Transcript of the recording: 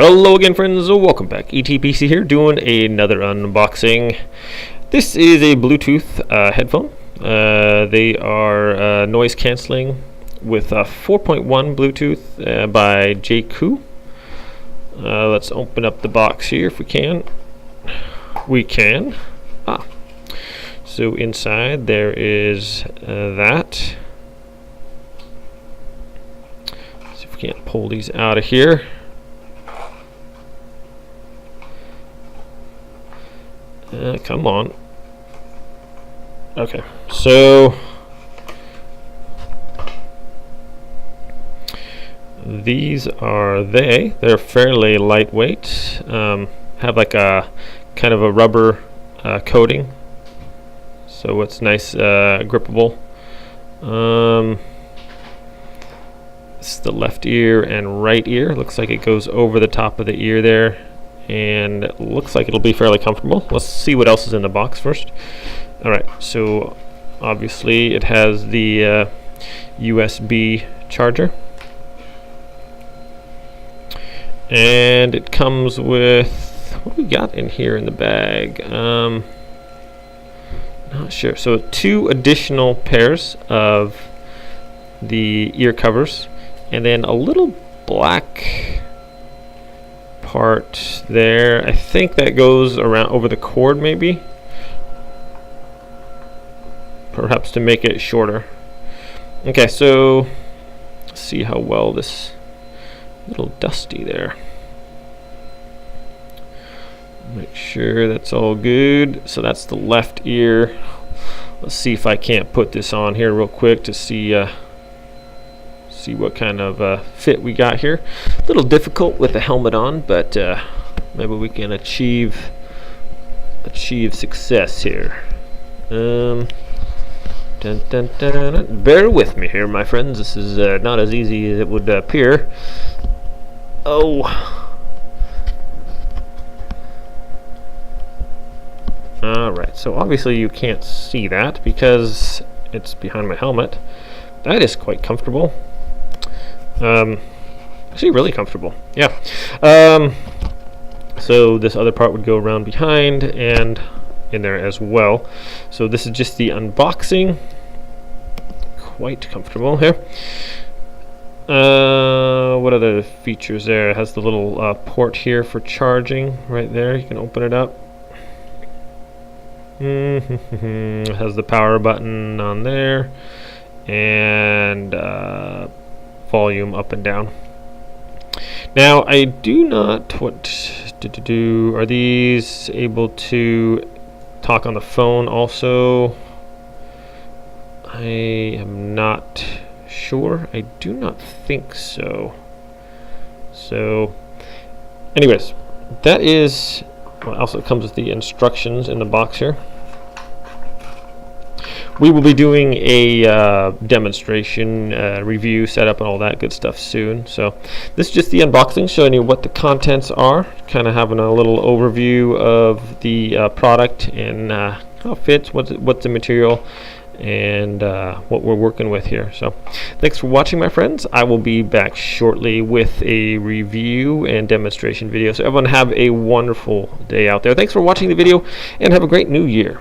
Hello again, friends. Welcome back. ETPC here, doing another unboxing. This is a Bluetooth headphone. They are noise canceling with 4.1 Bluetooth by Jecoo. Let's open up the box here if we can. We can. So inside there is that. See if we can't pull these out of here. Come on. Okay, so these are they're fairly lightweight, have like a kind of a rubber coating, so it's nice, grippable. This is the left ear and right ear. Looks like it goes over the top of the ear there, and it looks like it'll be fairly comfortable. Let's see what else is in the box first. Alright, so obviously it has the USB charger, and it comes with, what do we got in here in the bag? Not sure. So 2 additional pairs of the ear covers, and then a little black part there. I think that goes around over the cord, maybe, perhaps to make it shorter. Okay, so let's see how well this, little dusty there. Make sure that's all good. So that's the left ear. Let's see if I can't put this on here real quick to see what kind of fit we got here. A little difficult with the helmet on, but maybe we can achieve success here. Dun, dun, dun. Bear with me here, my friends. This is not as easy as it would appear. Oh. Alright, so obviously you can't see that because it's behind my helmet. That is quite comfortable. Actually really comfortable. Yeah. So this other part would go around behind and in there as well. So this is just the unboxing. Quite comfortable here. What other features there? It has the little port here for charging right there. You can open it up. It has the power button on there, and volume up and down. Now I do not, are these able to talk on the phone also? I am not sure. I do not think so. So anyways, that is what also comes with the instructions in the box here. We will be doing a demonstration, review, setup, and all that good stuff soon. So this is just the unboxing, showing you what the contents are, kind of having a little overview of the product and how it fits, what's the material, and what we're working with here. So thanks for watching, my friends. I will be back shortly with a review and demonstration video. So everyone have a wonderful day out there. Thanks for watching the video, and have a great new year.